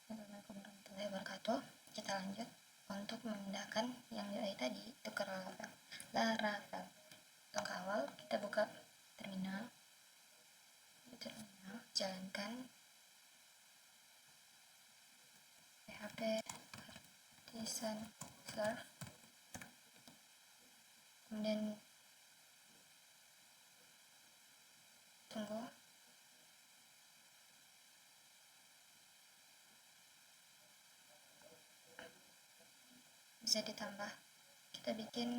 Assalamualaikum warahmatullahi wabarakatuh. Kita lanjut untuk memindahkan yang UI tadi itu ke Laravel. Langkah awal kita buka terminal, jalankan php artisan serve, kemudian tunggu. Bisa ditambah, kita bikin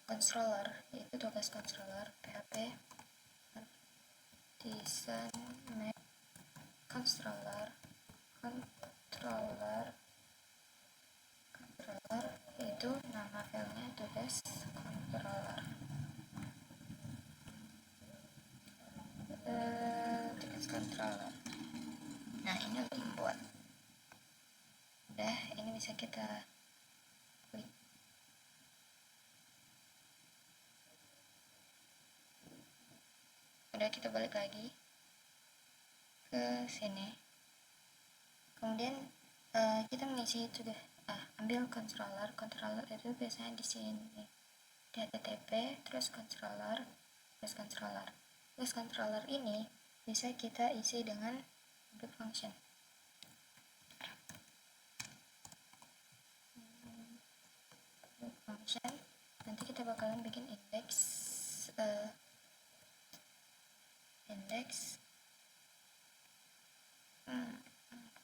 controller, yaitu tugas controller php artisan make controller itu nama filenya tugas controller. Tugas controller. Nah, ini untuk membuat. Udah, ini bisa kita klik. Udah, kita balik lagi ke sini. Kemudian kita mengisi itu deh. Ambil controller itu biasanya di sini. Di http terus controller ini bisa kita isi dengan object function. Nanti kita bakalan bikin index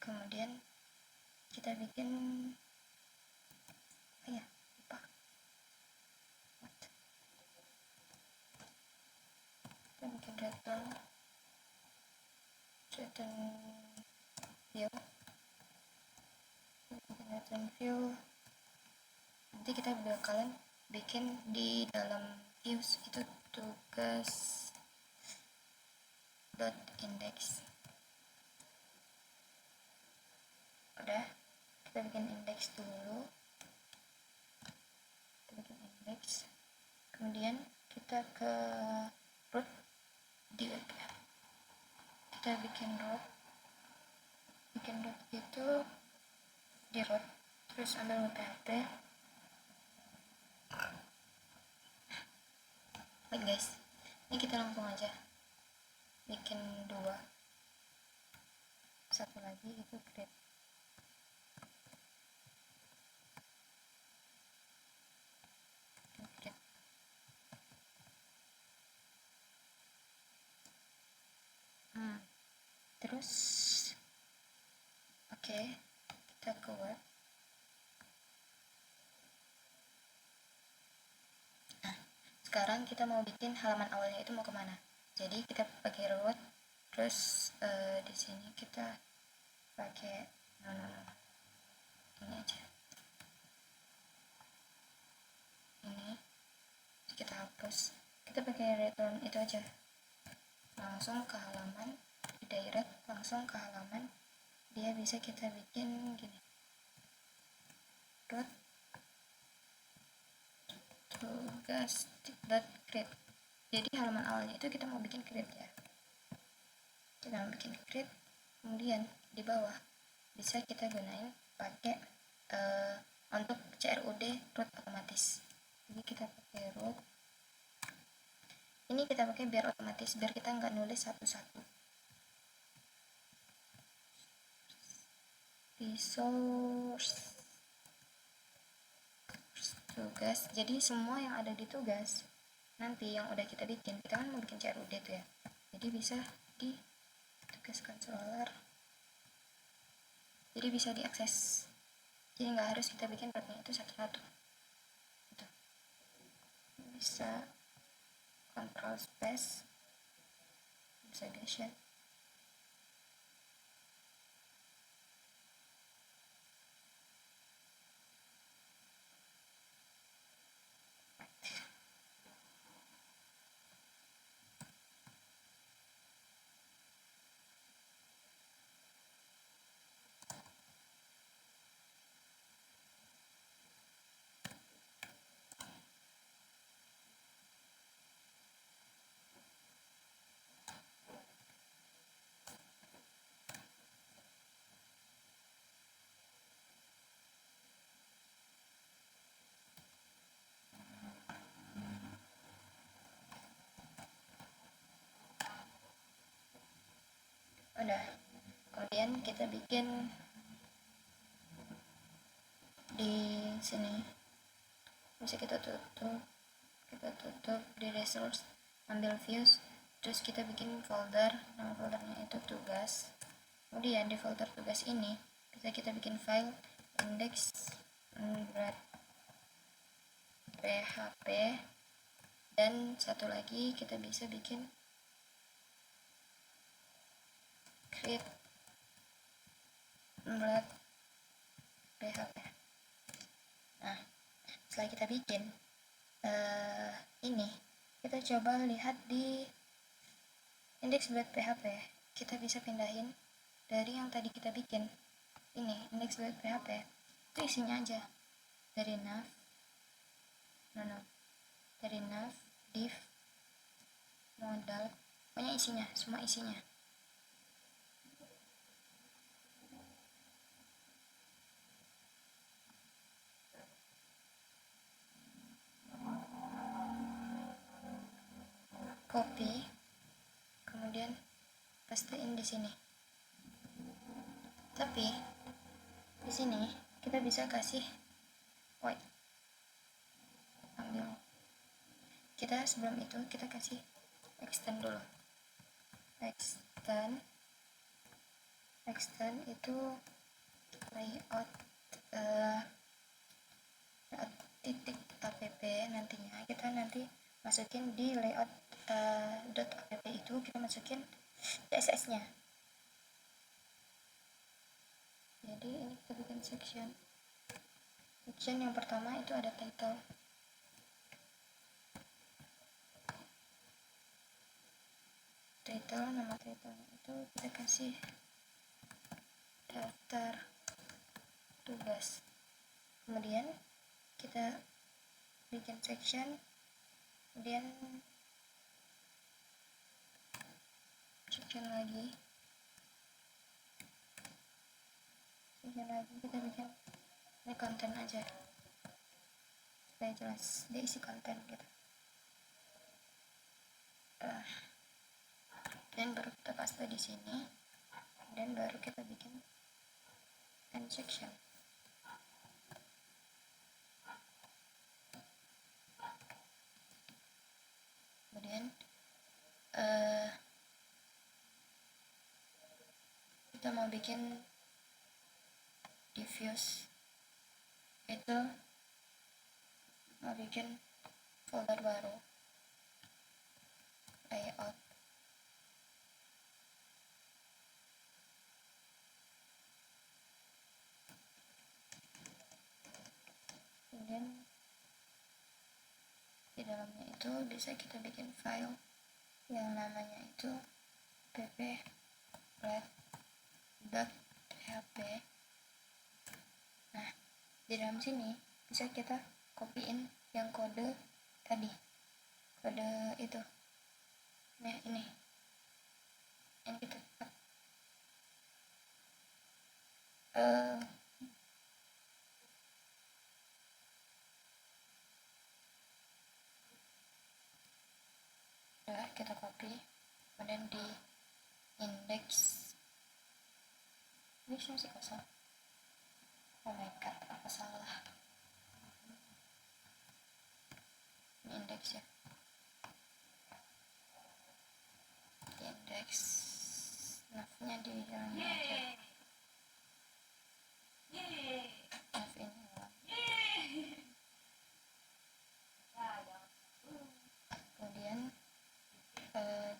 kemudian kita bikin lupa kita bikin return view. Nanti kita bakalan bikin di dalam views itu tugas .index. Udah, kita bikin index dulu. Kemudian kita ke root di web. Kita bikin root itu di root, terus ambil php. Baik guys, ini kita langsung aja bikin dua. Satu lagi itu create. Terus oke, kita ke web. Sekarang kita mau bikin halaman awalnya itu mau kemana. Jadi kita pakai root, terus di sini kita pakai ini aja, ini kita hapus. Kita pakai return itu aja, langsung ke halaman, direct langsung ke halaman. Dia bisa kita bikin gini, root tugas.create. Jadi halaman awalnya itu kita mau bikin create ya. Kita mau bikin create, kemudian di bawah bisa kita gunain pakai untuk CRUD root otomatis. Jadi kita pakai root. Ini kita pakai biar otomatis, biar kita nggak nulis satu-satu. Resource tugas. Jadi semua yang ada di tugas nanti yang udah kita bikin, kita kan mau bikin CRUD tuh ya, jadi bisa di tugas controller, jadi bisa diakses. Jadi nggak harus kita bikin rootnya itu satu-satu. Bisa control space, bisa gesture. udah. Kemudian kita bikin di sini, bisa kita tutup di resource, ambil views, terus kita bikin folder, nama foldernya itu tugas. Kemudian di folder tugas ini bisa kita bikin file index.php, dan satu lagi kita bisa bikin create .php. Nah, setelah kita bikin ini, kita coba lihat di index.php. Kita bisa pindahin dari yang tadi kita bikin ini, index.php itu isinya aja dari nav, dari nav, div, modal, pokoknya isinya, semua isinya. Copy, kemudian pastein di sini. Tapi di sini kita bisa kasih void. Ambil. Kita sebelum itu kita kasih extend dulu. Extend itu layout titik app, nantinya kita masukin di layout .app itu kita masukin CSS nya. Jadi ini kita bikin section yang pertama itu ada title, nama title itu kita kasih daftar tugas. Kemudian kita bikin section, kemudian section lagi kita bikin ini konten aja supaya jelas dia isi konten gitu. Dan baru kita paste di sini, dan baru kita bikin end section. Kemudian kita mau bikin diffuse, itu mau bikin folder baru, layout, kemudian di dalamnya itu bisa kita bikin file yang namanya itu pp.php. Nah, di dalam sini bisa kita copyin yang kode tadi, kode itu. Nah, ini yang kita udah kita copy, kemudian di index masih kosong. Oh my god, apa salah? Ini index ya, di index navnya di dalamnya aja, nav ini ulang. Kemudian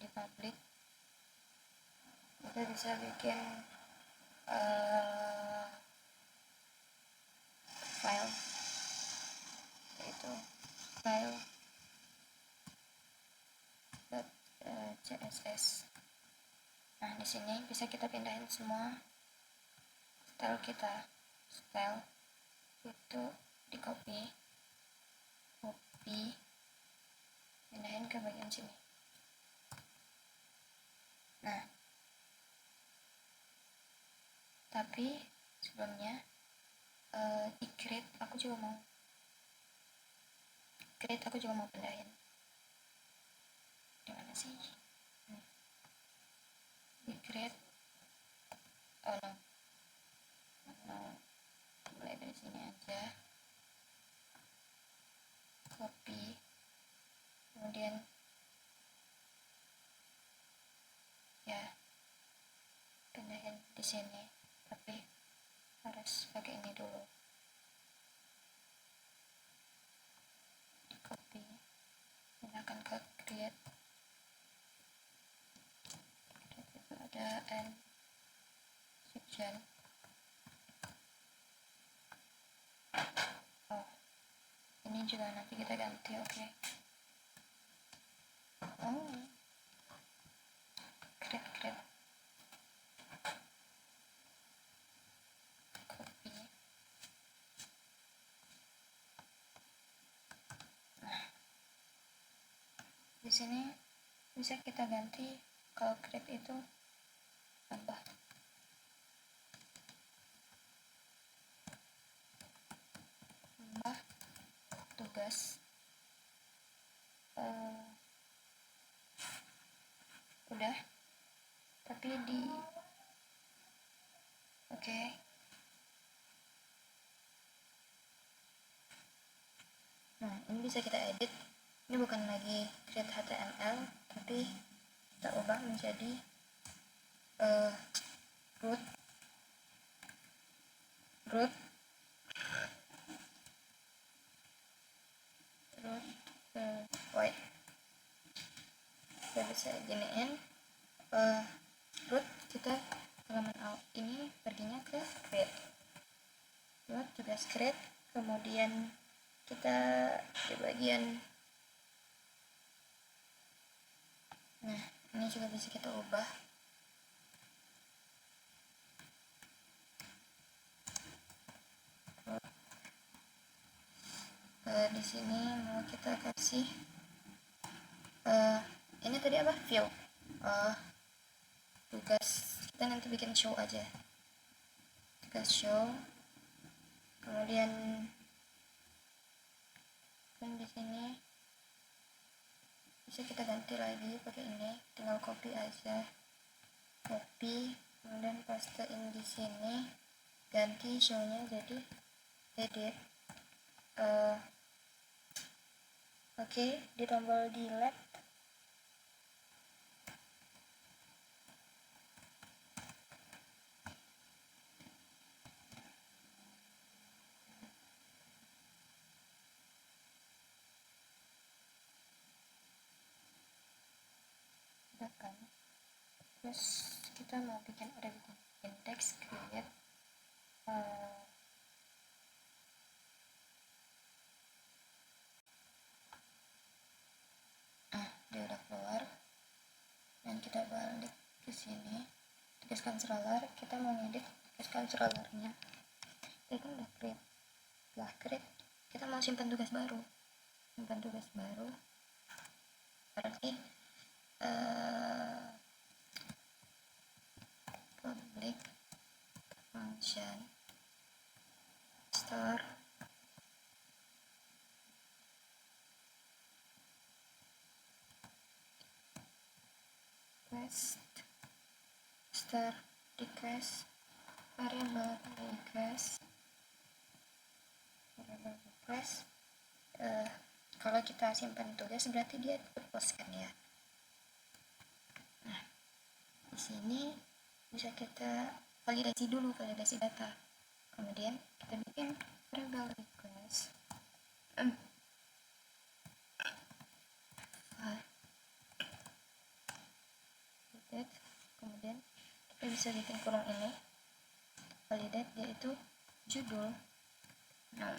di public kita bisa bikin file, yaitu file .css. Nah, di sini bisa kita pindahin semua style kita. Style itu di copy, pindahin ke bagian sini. Nah, tapi sebelumnya di create aku juga mau pindahin. Dimana sih? Di create oh no, mulai dari sini aja, copy, kemudian ya pindahin di sini, tapi harus pakai ini dulu, copy, pindahkan ke create itu ada and section. Oh, ini juga nanti kita ganti. Oke. Oh, create copy. Nah, di sini bisa kita ganti, kalau create itu tambah tugas. Udah, tapi di oke. Nah, ini bisa kita edit. Ini bukan lagi create HTML, tapi kita ubah menjadi root white. Kita bisa giniin root, kita halaman out ini perginya ke create, root juga create, kemudian kita di bagian, nah ini juga bisa kita ubah. Di sini mau kita kasih ini tadi apa, view, tugas kita nanti bikin show aja, tugas show, kemudian kan di sini bisa kita ganti lagi pakai ini, tinggal copy aja, copy, kemudian pastein di sini, ganti show-nya jadi edit. Oke, di tombol delete kan, terus kita mau bikin, udah bikin index, create dia udah keluar, dan kita balik ke sini, tugas controller, kita mau ngedit tugas controllernya. Kita kan udah create, setelah create kita mau simpan tugas baru, berarti public function store request star request variable request kalau kita simpan tugas berarti dia post kan ya. Nah, di sini bisa kita validasi dulu, validasi data, kemudian kita bikin variable request validate, kemudian kita bisa bikin kurung ini validate, yaitu judul, nah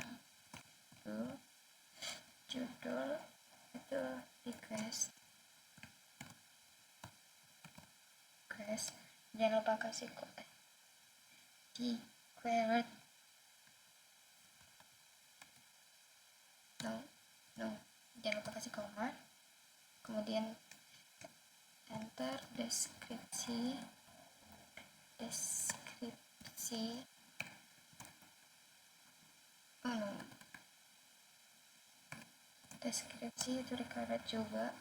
judul itu request, jangan lupa kasih di keyword jangan lupa kasih koma, kemudian enter deskripsi deskripsi itu required juga,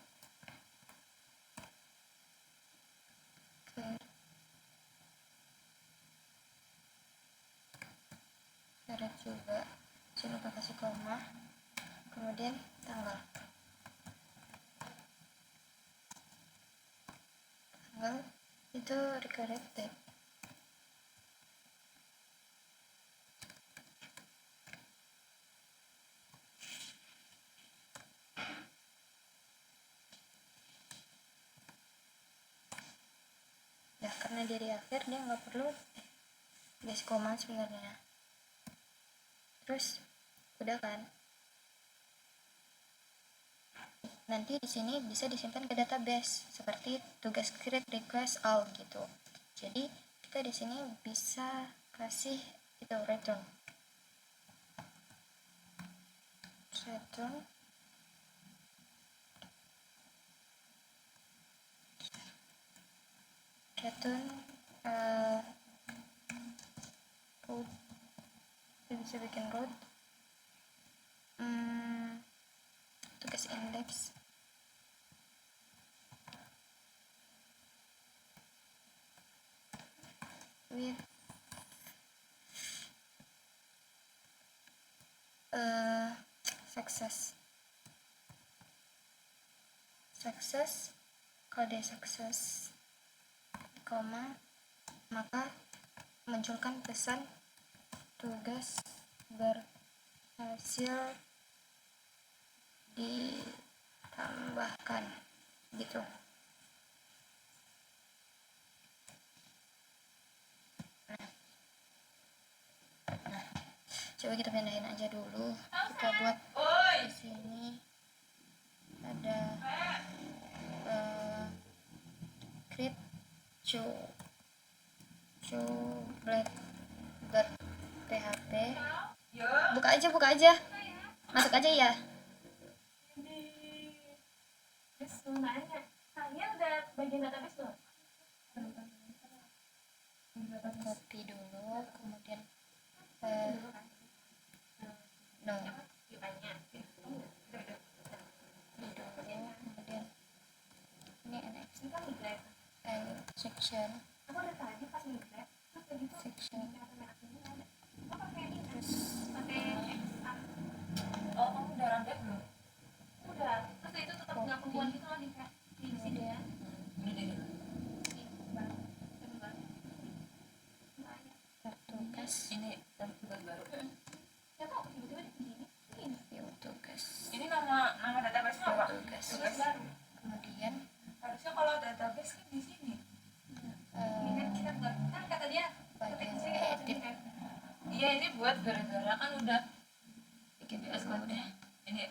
create juga, jangan lupa kasih koma, kemudian tanggal itu recurrent date. Ya karena dia di akhir, dia nggak perlu kasih koma sebenarnya. Terus udah kan, nanti di sini bisa disimpan ke database seperti tugas create request all gitu. Jadi kita di sini bisa kasih itu return root, kita bisa bikin root tugas index with success, kode sukses, koma, maka munculkan pesan tugas berhasil ditambahkan gitu. Nah, coba kita pindahin aja dulu. Kita buat di sini ada create black.php. buka aja masuk aja ya. Kalian udah bagian database belum? Copy dulu, kemudian no kemudian ini next section Aku udah tadi pas nge-grab section terus pakai XR. Oh, kamu udah random belum? Udah. Terus itu tetap nggak kebuan gitu loh di sini ya. tugas Ini tugas baru. Ya kok tiba-tiba begini? view tugas. Ini nama database apa? Tugas baru. Kemudian Harusnya kalau database kan di sini. Ini kan kita buat kan kata dia bagian edit. Iya ini buat gara-gara kan udah Bikin dulu deh. ini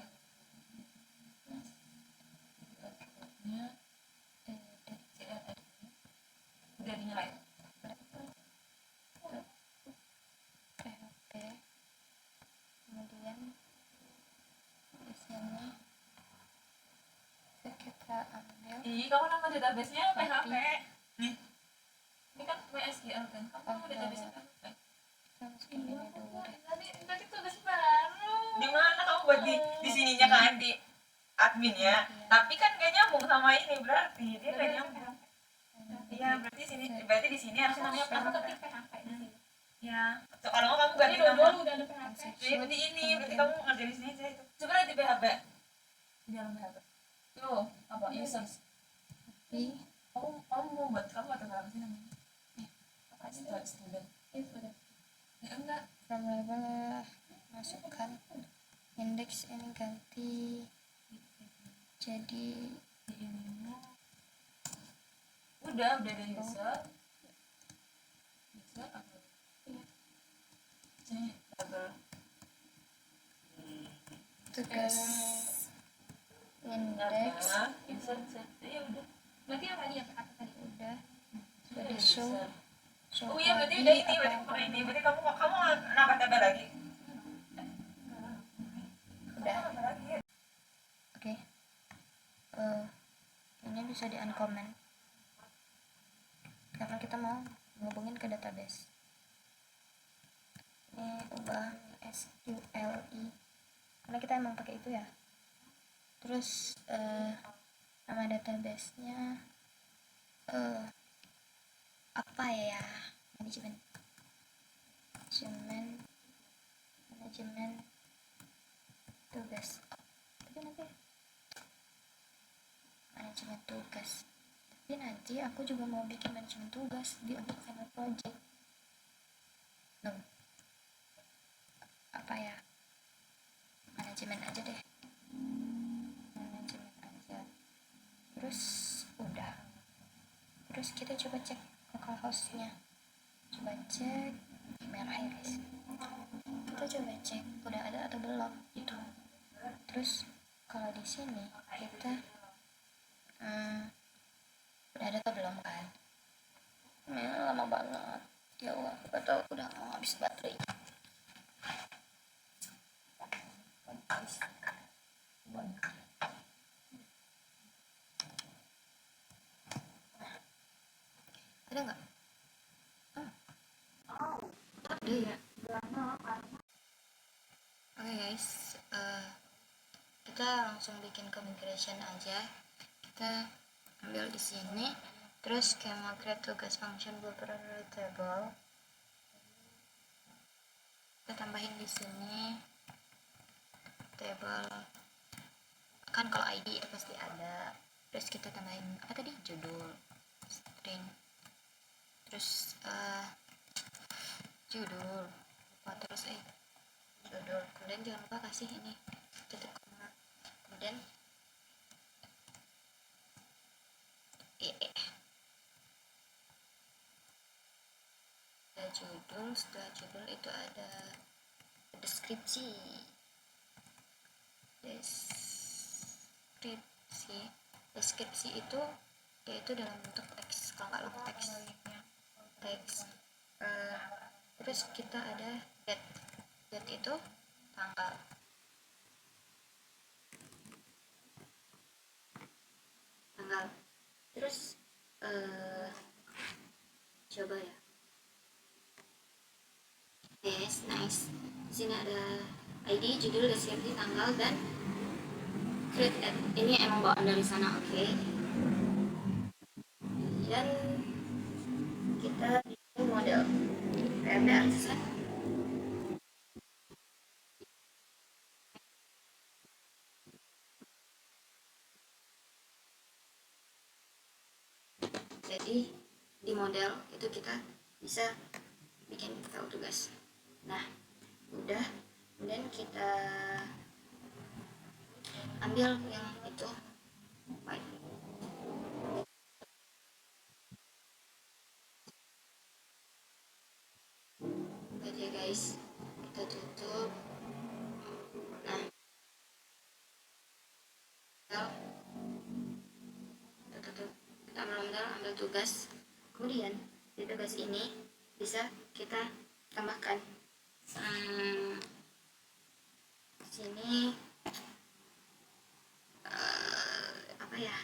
udah dinyalain. PHP. Kemudian di sini kita ambil Kamu nama database-nya PHP. Nih. Ini kan MySQL kan. Kamu database PHP. kita masukin ini dulu deh. Tadi tugas baru. Di mana kamu buat di sininya kan di admin ya. Tapi kan gak nyambung sama ini berarti dia gak nyambung. Iya berarti di sini harusnya namanya PHP. Ya. Kalau kamu ganti nama. Udah ada Berarti ini berarti kamu ngerjain di sini aja itu. Coba lihat di PHP. Di dalam PHP. Tuh apa users. Tapi Kamu mau buat kamu atau apa sih namanya? Apa student? Ya enggak. from label masukkan index ini ganti jadi udah ada user apa ini label tugas index user ya udah berarti apa tadi udah sudah di show oh iya berarti udah ini berarti kamu nambah tabel lagi udah. Oke. Ini bisa di uncomment karena kita mau ngubungin ke database. Ini ubah SQLi karena kita emang pakai itu ya. Terus nama database-nya apa ya? Manajemen manajemen tugas. Tapi nanti manajemen tugas. Tapi nanti aku juga mau bikin manajemen tugas di untuk final project. No. Apa ya? Manajemen aja deh. Manajemen aja. Terus udah. Terus kita coba cek localhost-nya. Coba cek email ya guys. Kita coba cek udah ada atau belum gitu. Terus kalau di sini kita udah ada atau belum kan? Lama banget. Ya Allah, atau udah mau habis baterai. Ada nggak? Ada ya. Oke guys, kita langsung bikin configuration aja. Kita ambil di sini, terus schema create tugas function beberapa table. Kita tambahin di sini table. Kan kalau ID itu pasti ada. Terus kita tambahin apa tadi? Judul, string. Terus judul. Terus judul. Kemudian jangan lupa kasih ini titik koma. Kemudian setelah judul itu ada deskripsi. Deskripsi itu yaitu dalam bentuk teks, kalau nggak long teks. Terus kita ada date itu tanggal. Terus coba ya. Yes, nice. Di sini ada ID, judul, deskripsi, tanggal, dan create ad. Ini emang bawaan dari sana, oke. Dan kita di model PHP artisan. Jadi di model itu kita bisa bikin file tugas. Nah, udah, kemudian kita ambil yang itu white. Oke guys, kita tutup. Nah, kita tutup. Kita ambil tugas. Kemudian di tugas ini bisa kita tambahkan sini apa ya,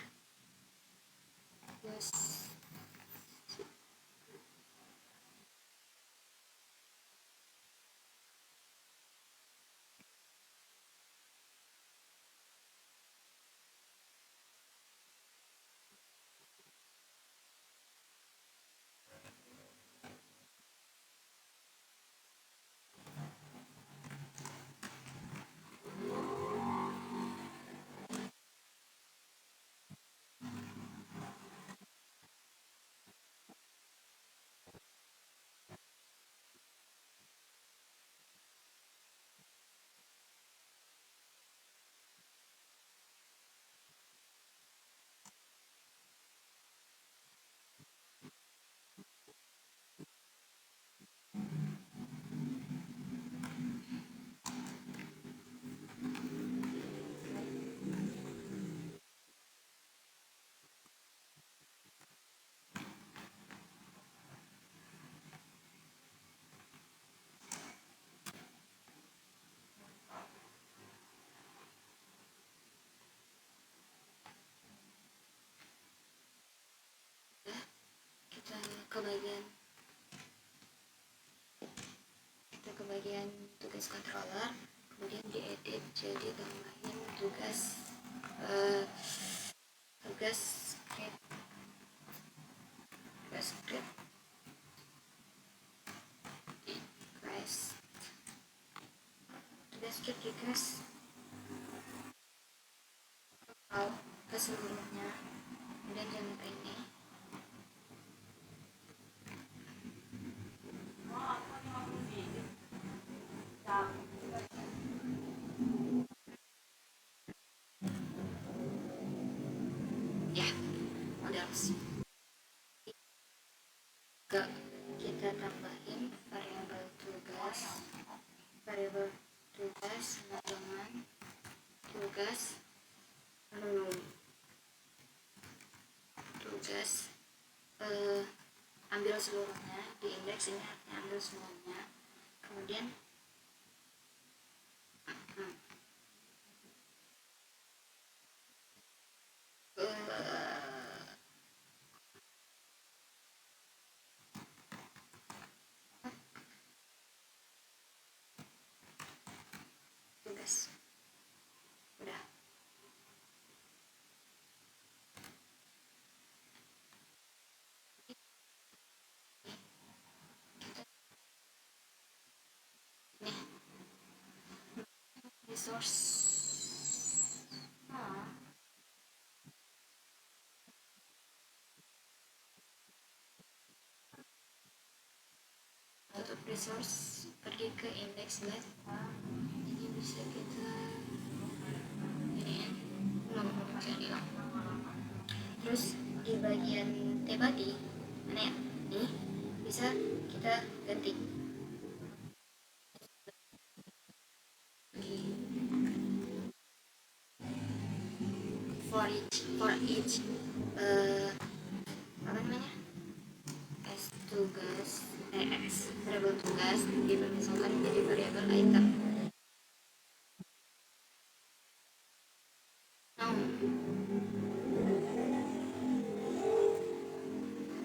kita ke bagian tugas controller, kemudian diedit jadi tambahin tugas script request. skip request atau keseluruhannya, kemudian jangan lupa ini. Ya, models ke kita tambahin variabel tugas dengan tugas ambil seluruhnya di indeks ini, artinya ambil semuanya, kemudian tugas udah. Nih resource untuk resource pergi ke index left, ini bisa kita ini masih hilang. Terus di bagian T tadi mana ya, ini bisa kita ganti for each apa namanya, variabel tugas dipermisalkan menjadi variabel item.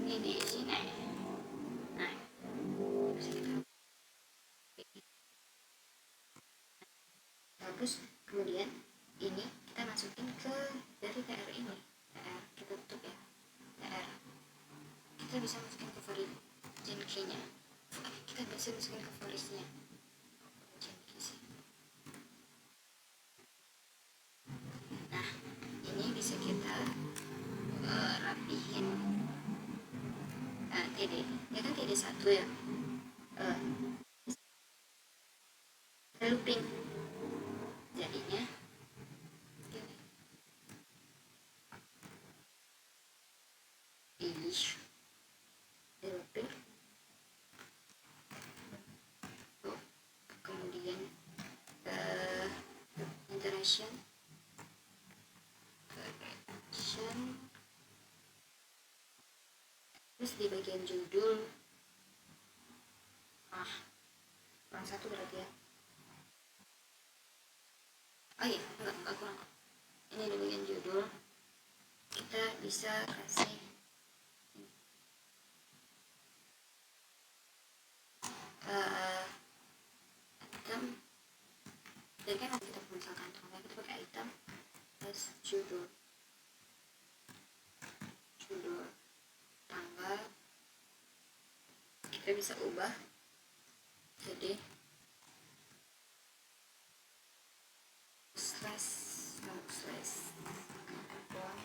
Ini di sini. Nah, terus kemudian ini kita masukin ke dari TR ini, TR kita tutup ya, TR kita bisa masukin ke origin key-nya, kita bisa masukin ke forest-nya. Nah, ini bisa kita rapihin TD, ya kan TD 1 ya, looping jadinya looping, kemudian interaction terus di bagian judul kurang satu berarti ya. Oh iya, enggak kurang. Ini di bagian judul kita bisa kasih item, dan kan kita misalkan kita pakai item plus judul tanggal, kita bisa ubah jadi carbon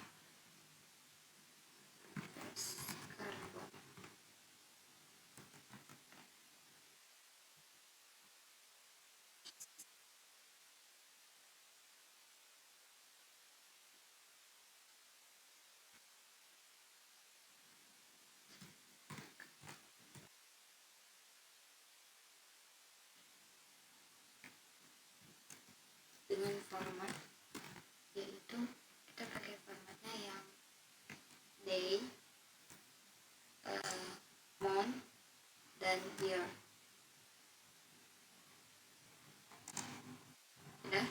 dengan format, yaitu kita pakai formatnya yang day, month, dan year. Udah,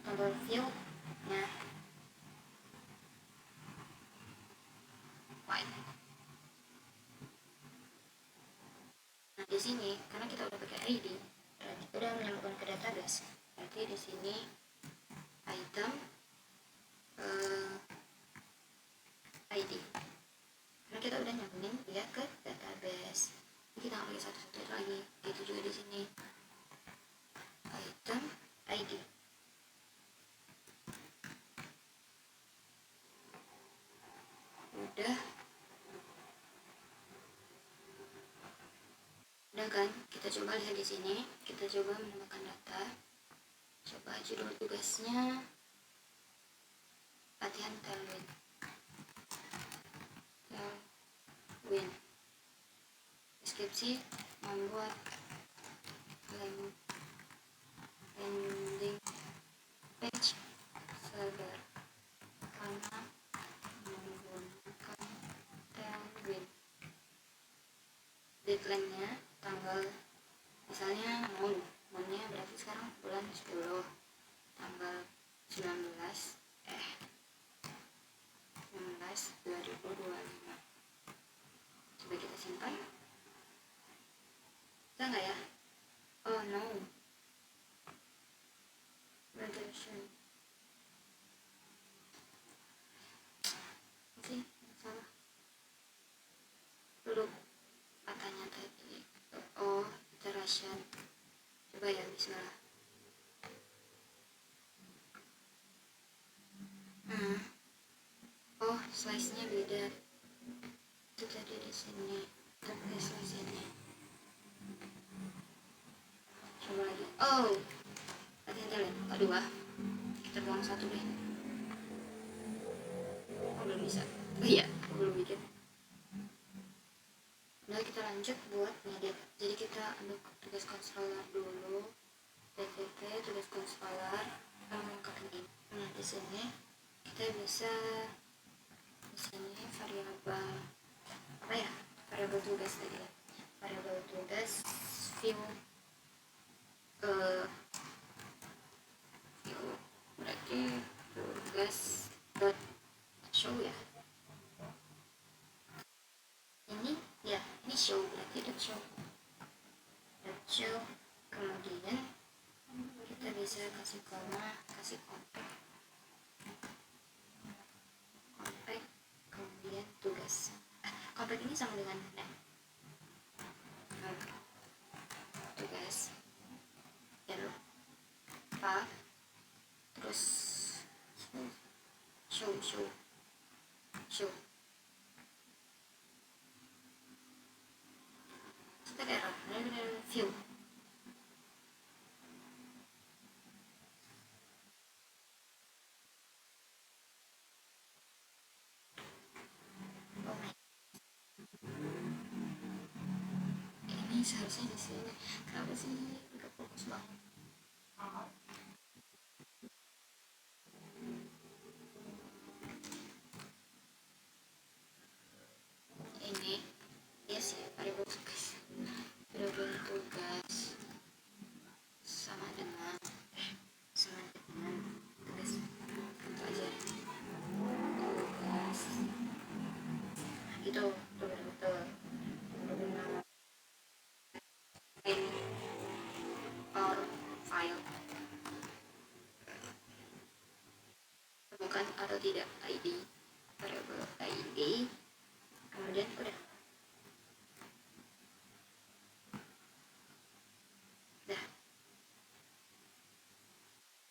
tombol field nya white. Nah di sini karena kita udah pakai ID, berarti udah menyambungkan ke database, berarti di sini item ID, karena kita udah nyambungin dia ke database, jadi kita nggak pakai satu-satu lagi. Itu juga di sini item Udah kan, kita coba lihat di sini. Kita coba menambahkan data. Coba judul tugasnya latihan Tailwind. Deskripsi membuat landing page sederhana menggunakan Tailwind. Deadline-nya tanggal, misalnya monnya berarti sekarang bulan 10, tanggal 19 2025. Coba kita simpan. Bisa nggak ya? Oh no, regression sih salah dulu katanya tadi. Oh, iteration. Coba ya, bismillah. Oh, slice-nya beda. Itu tadi di sini. Tapi slice ini. Coba lagi. Oh, hati-hati. Aduh, kita buang satu deh. Oh, belum bisa. Oh iya, belum bikin. Udah, kita lanjut buat ngedit. Jadi kita ambil tugas controller dulu. PPT tugas controller melengkapi ini. Nah, di sini kita bisa di sini variabel apa ya? Variabel tugas tadi ya. Variabel tugas view view berarti tugas dot show ya. Ini ya, ini show berarti dot show. Kemudian kita bisa kasih koma, kasih compact, kemudian tugas. Compact ini sama dengan tugas path, terus show kita error view. Ini seharusnya di sini. Kenapa sih nggak fokus banget? Ini ya sih variabel tugas. Variabel tugas sama dengan tugas itu aja. Tugas itu betul. Or file bukan atau tidak ID, variabel ID, kemudian udah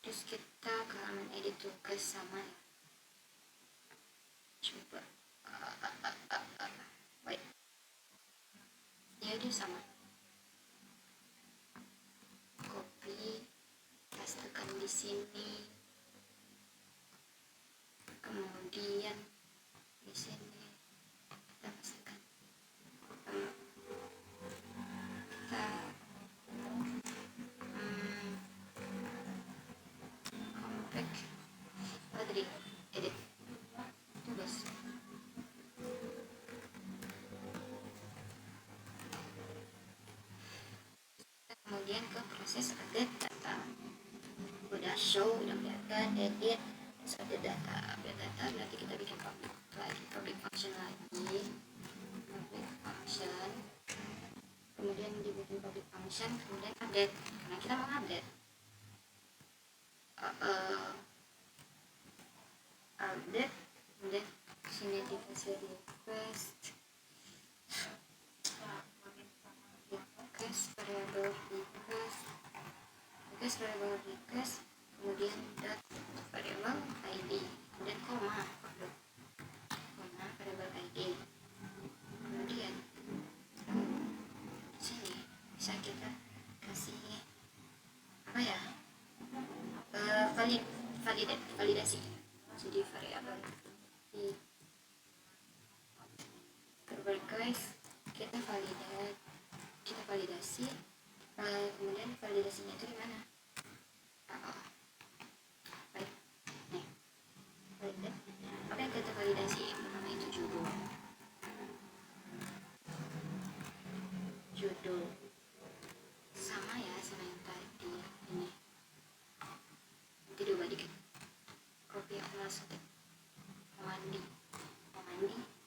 terus kita ke halaman edit tugas sama ya. Coba baik, jadi sama, copy, pastekan di sini, kemudian di sini kita pastekan, kita compact apa tadi, edit tugas. Kemudian ke proses update data, udah show, udah kelihatan, edit, terus update data berarti kita bikin public function lagi, kemudian dibikin public function, kemudian update karena kita mau update. Update, kemudian sini dikasih request variable request, kemudian dot variable ID, kemudian koma variable ID, kemudian sini apa ya, validasi. Jadi variabel di request kita validasi, kemudian validasinya itu gimana? Baik, nih validate. Apa yang kita validasi? Pertama itu judul sama ya, sama yang tadi ini. Nanti diubah dikit, copy yang satu. Mandi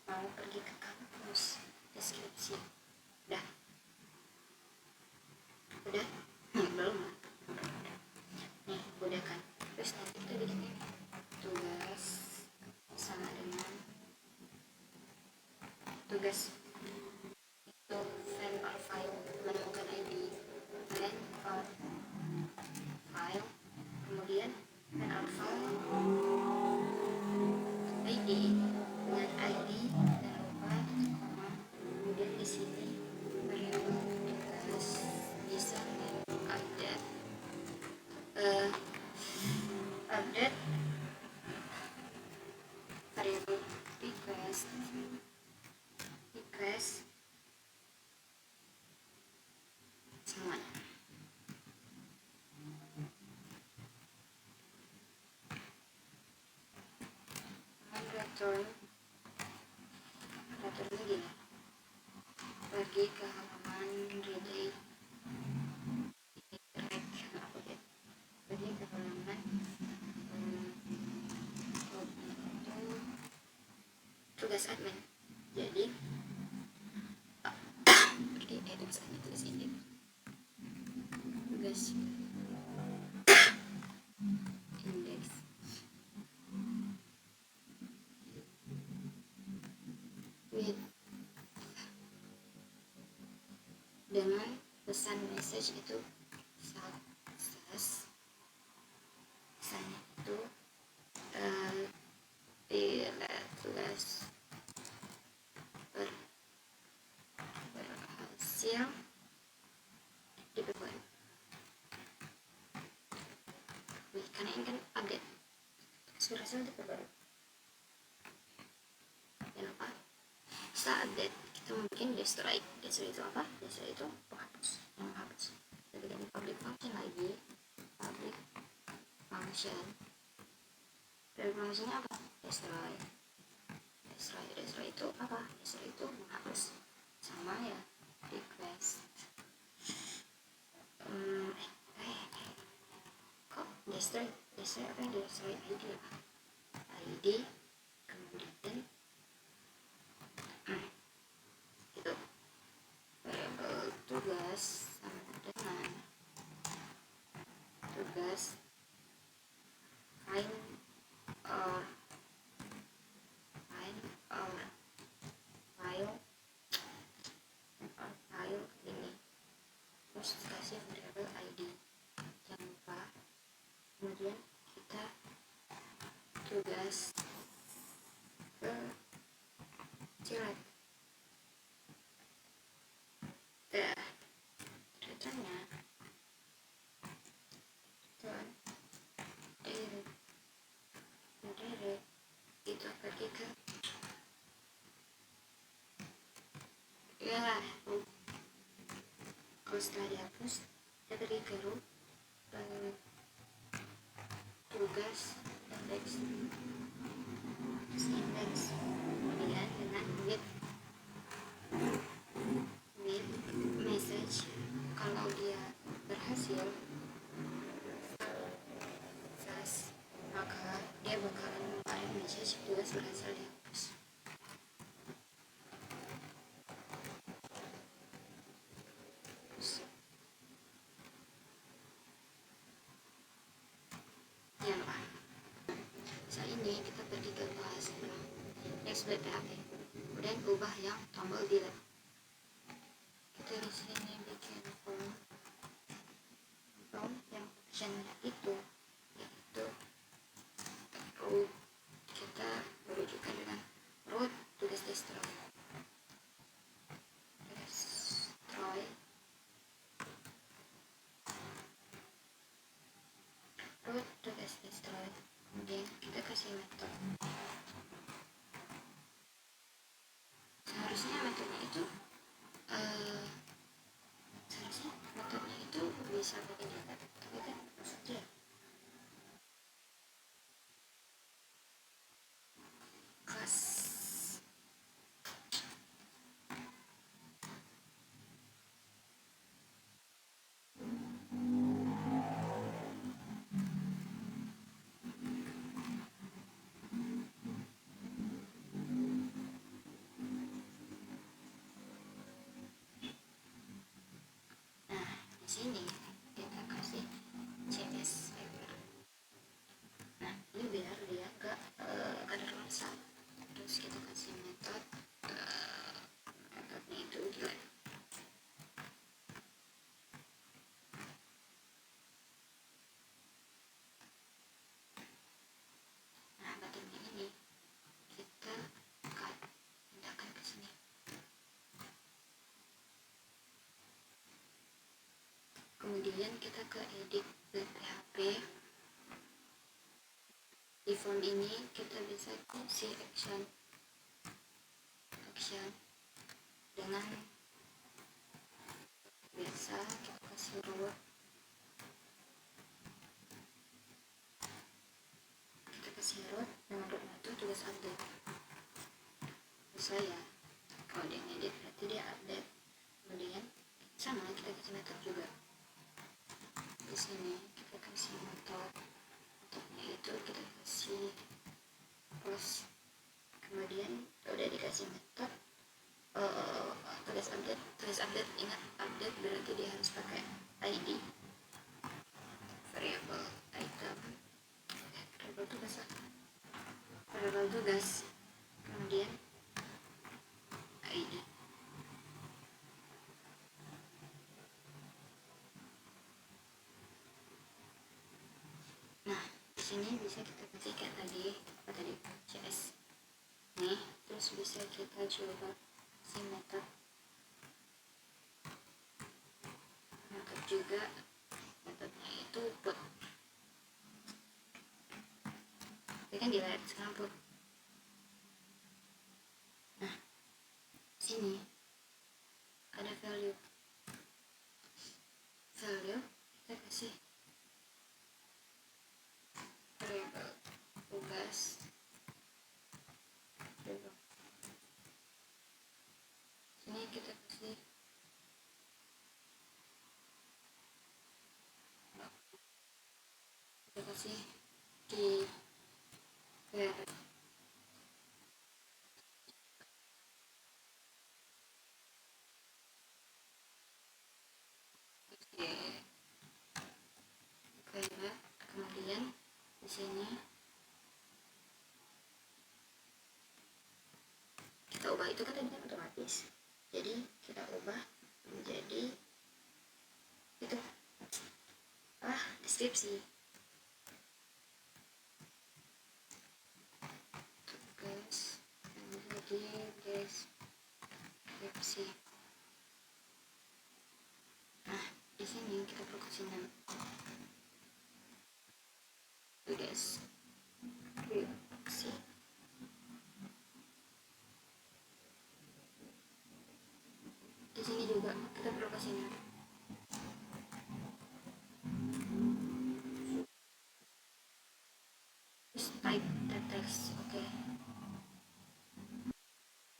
mau pergi ke kampus, deskripsi. Udah belum nih, udah kan. Terus nanti kita bikin ini tugas sama dengan tugas itu find or file, menemukan ID, find or file, kemudian find or file ID dengan ID dan lupa koma, kemudian di sini variabel tugas bisa update variabel request semuanya. Return lagi ya, pergi ke halaman ready, pergi ke halaman tugas admin. Jadi tugas ini tugas index with dengan pesan message itu success. Pesannya itu bila tugas berhasil dibuat. Karena ini kan update, berhasil diperbarui. Jangan lupa setelah update kita mungkin destroy itu apa? Destroy itu menghapus. Kita bikin public function lagi, public function. Public functionnya apa? Destroy itu apa? Destroy itu menghapus. Sama ya, request. Kok destroy apa yang destroy? ID kemudian itu variabel tugas sama dengan tugas find or file ini, terus kasih variabel ID, jangan lupa. Kemudian kita tugas ke cilat. Returnnya direct itu pergi ke kalau setelah dihapus kita pergi ke root tugas index kemudian dengan with message. Kalau dia berhasil maka dia bakalan mengeluarkan message tugas berhasil dihapus. Saat ini kita pergi ke bahasa next.php, kemudian ubah yang tombol delete. Kita di sini bikin form yang optionnya itu yaitu root. Kita merujukan dengan root tugas destroy kasih metode. Seharusnya metodenya itu bisa pakai data, tapi kan maksudnya kelas. Nah, di sini kita kasih CS background. Nah, ini biar dia gak kadaluarsa. Terus kita kasih metodenya itu gila. Nah, buttonnya ini kita pindahkan ke sini. Kemudian kita ke edit PHP. Di form ini kita bisa isi action dengan biasa kita kasih root, dengan rootnya itu tugas update. Bisa ya, kalau dia ngedit berarti dia update. Kemudian sama kita kasih metode juga. Di sini kita kasih metodenya itu kita kasih post. Kemudian udah dikasih metode tulis update. Ingat, update berarti dia harus pakai ID, variable item, variable tugas, kemudian ID. Nah, di sini bisa kita kasih kayak tadi CS nih. Terus bisa kita coba si metode juga. Metodenya itu put. Ini kan di layar sekarang put. Nah, sini ada value kita kasih variable tugas. Sini kita kasih di where. Kemudian di sini kita ubah, itu kan tadinya otomatis, jadi kita ubah menjadi itu deskripsi. Tugas menjadi deskripsi. Nah, di sini kita perlu kasih nama deskripsi. Di sini juga kita perlu kasih nama. Type text, oke.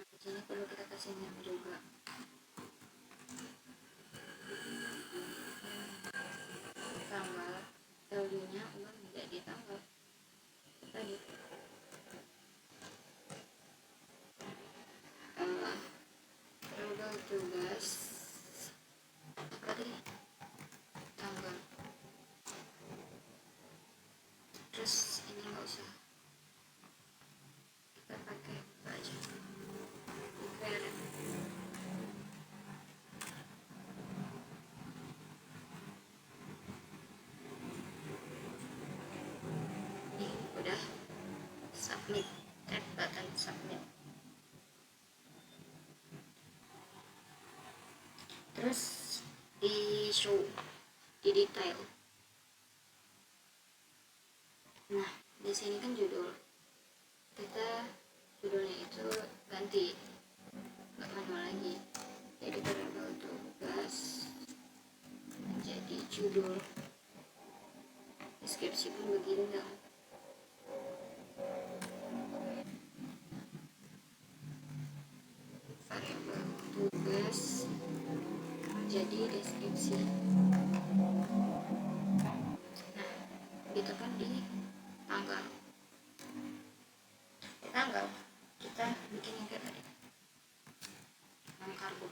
Nah, di sini perlu kita kasih nama juga. Tanggal, value-nya ubah menjadi tanggal tadi. Tanggal tugas tadi, tanggal. Terus ini nggak usah, kita pakai apa aja, declare. Nih udah submit, tap button submit. Terus di show di detail. Nah, di sini kan judul, kita judulnya itu ganti, nggak manual lagi. Jadi variabel tugas menjadi judul, deskripsi pun begini dong. Variabel tugas jadi deskripsi. Nah, gitu kan di tanggal. Kita bikin yang kayak tadi, karbo.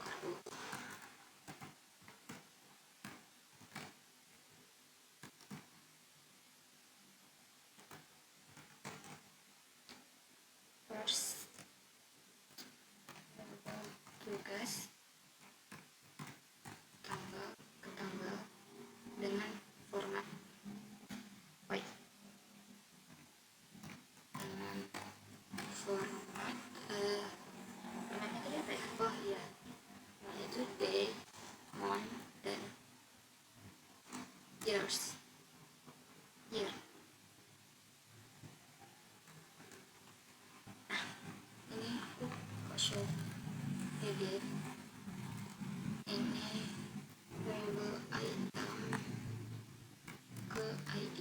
First, tugas tanggal ke tanggal dengan format white, dengan formatnya tadi apa ya? Oh iya, yaitu day, month, dan year. Ini aku show edit ini variable item ke ID.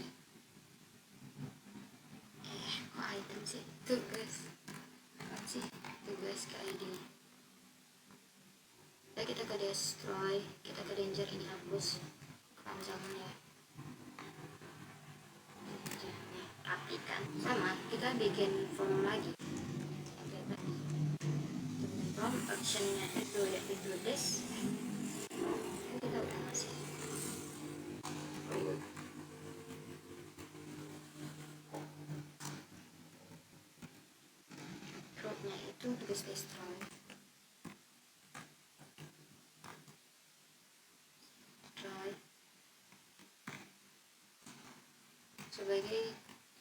Kok item sih? Tugas ke ID. Nah, kita ke destroy, kita ke danger, ini hapus kalau misalkan ya. Rapikan. Sama, kita bikin form lagi. From actionnya itu this. Kita udah ngasih. Rootnya itu tugas destroy. Sebagai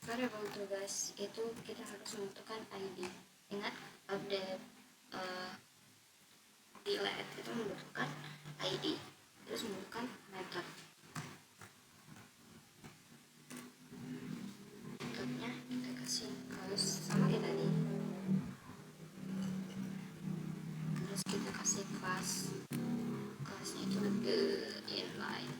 variabel tugas itu kita harus menentukan ID. Ingat, update delete itu membutuhkan ID, terus membutuhkan method. Metodenya kita kasih kelas sama kayak tadi, terus kita kasih kelasnya itu the inline.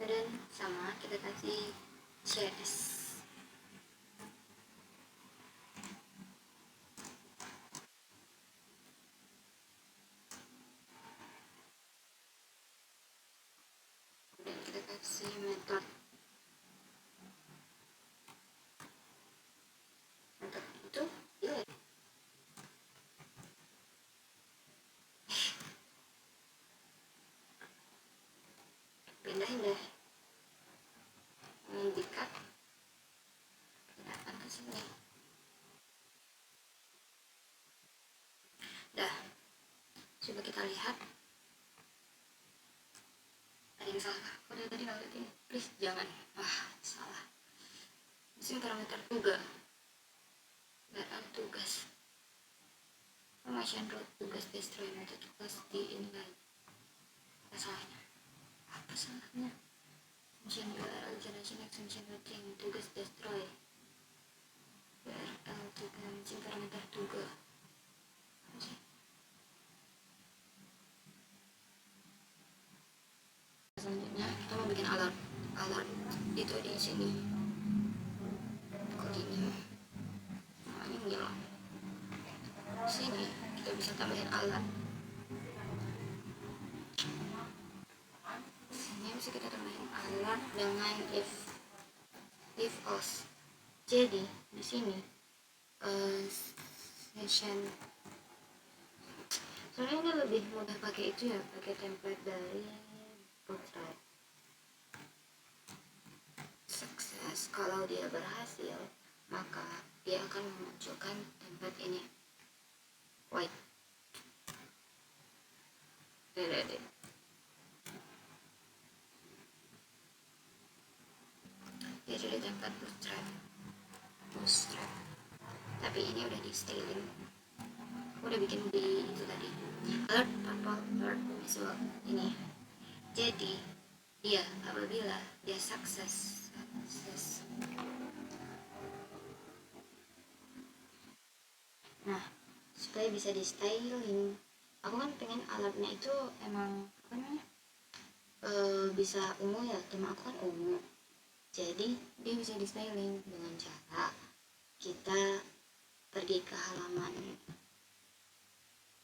Dan sama kita kasih CS. Dan kita kasih metode itu pindahin deh, dikat pindahkan ke sini. Dah, coba kita lihat ada yang salah. Kok dari tadi nggak lihat ini? Please jangan. Salah. Disini parameter tugas. Formation root tugas destroy method tugas di inline. Apa salahnya? Function URL generation extension routing tugas destroy. URL tugas parameter tugas. Apa sih? Selanjutnya kita mau bikin alert itu di sini. Kok gini? Namanya ngilang. Sini kita bisa tambahin alert. Sini bisa kita tambahin alert dengan if else. Jadi di sini session. Soalnya ini lebih mudah pakai itu ya, pakai template dari Bootstrap. Sukses, kalau dia berhasil maka dia akan memunculkan template ini white. Ready. Dia jadi template Bootstrap. Tapi ini udah di styling aku udah bikin di itu tadi, alert purple alert visual ini. Jadi dia apabila dia sukses, nah supaya bisa di styling, aku kan pengen alertnya itu emang apa namanya, bisa ungu ya, tema aku kan ungu, jadi dia bisa di styling dengan cara kita pergi ke halaman,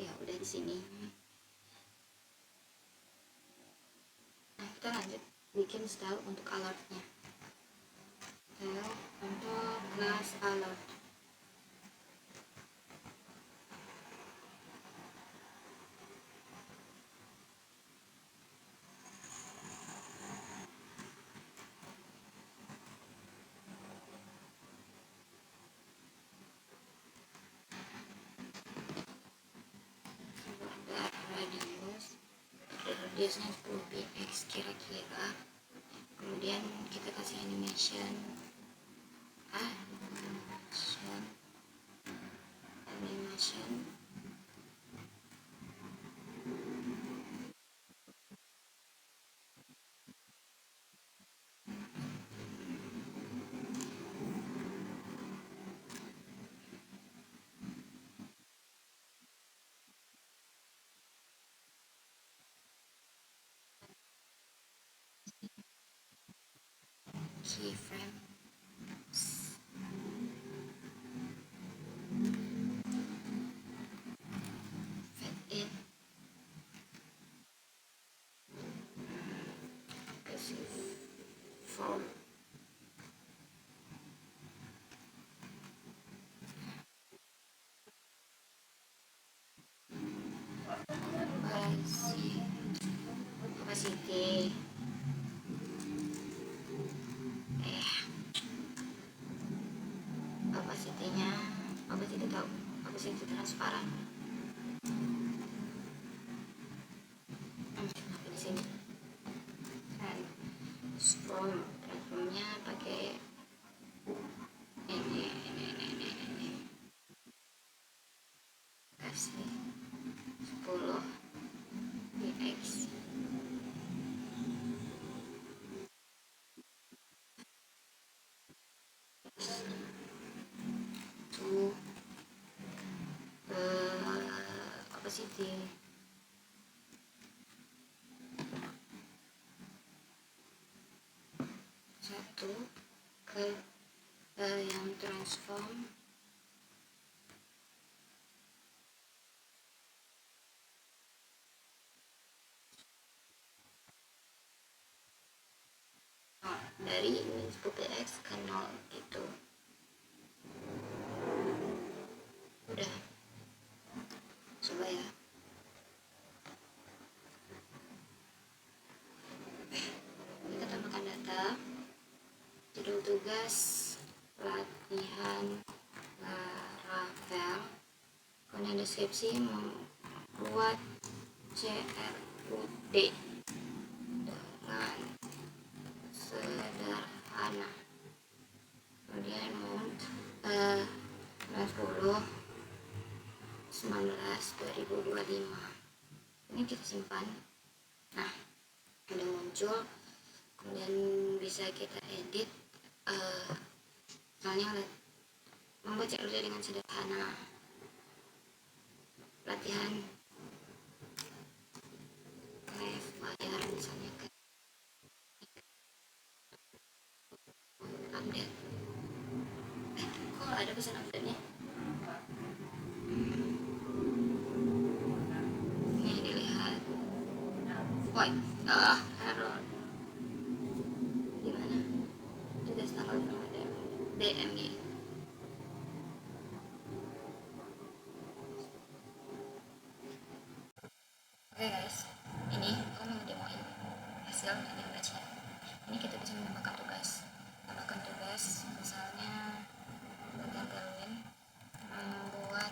ya udah di sini. Nah kita lanjut bikin style untuk alertnya, style untuk class alert. Radiusnya 10 px kira-kira, kemudian kita kasih animation keyframe, fade in, kasih form, opacity, opacity-nya, opacity tahu, opacity transparan. Di sini transformnya pakai ini kasih 10 px, to opacity, satu ke yang transform, dari ini 10px ke 0 gitu. Udah, coba ya. Kita tambahkan data, judul tugas latihan Laravel, kemudian deskripsi membuat CRUD dengan sederhana, kemudian mount 10 19/2025. Ini kita simpan. Nah udah muncul, kemudian bisa kita edit, misalnya membuat CRUD dengan sederhana, latihan live wire misalnya, update, kok ada pesan update nya, ini dilihat, woi error gimana, tugas tanggal DMG. Oke guys, ini aku mau demoin hasil animasinya. Ini kita bisa menambahkan tugas, misalnya buat Halloween, membuat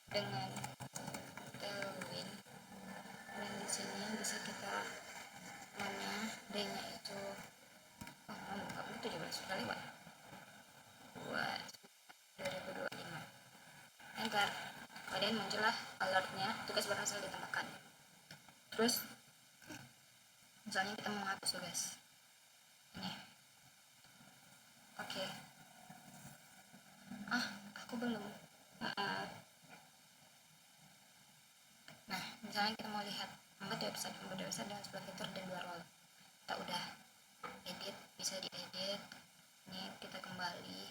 dengan Tailwind, dan di sini bisa kita mana D-nya itu 17 sudah lewat buat 2025. Enter. Kemudian muncullah alertnya tugas berhasil ditambahkan. Terus misalnya kita mau menghapus tugas ini. Oke. Aku belum. Nah, misalnya kita mau lihat membuat website dengan 10 fitur dan 2 role. Kita udah edit, bisa diedit. Ini kita kembali,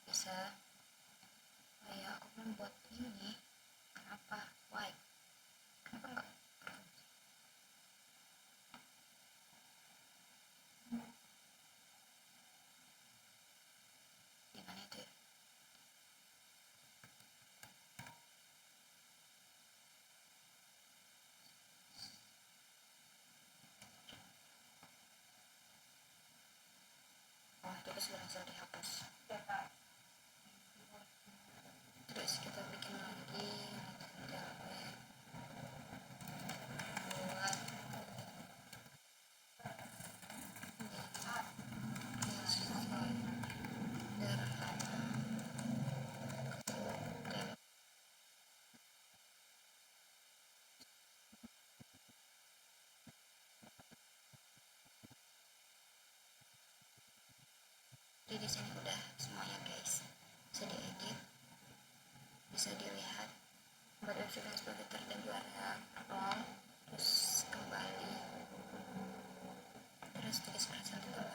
bisa. Ya, aku belum buat ini. Kenapa? Why? Kenapa enggak? Gimana itu ya? Oh, tugas berhasil dihapus. Terus kita bikin lagi template buat jadi di sini udah semuanya guys, bisa diedit, bisa dilihat buat website dan fitur dan juara role. Terus kembali, terus tugas berhasil ditambahkan.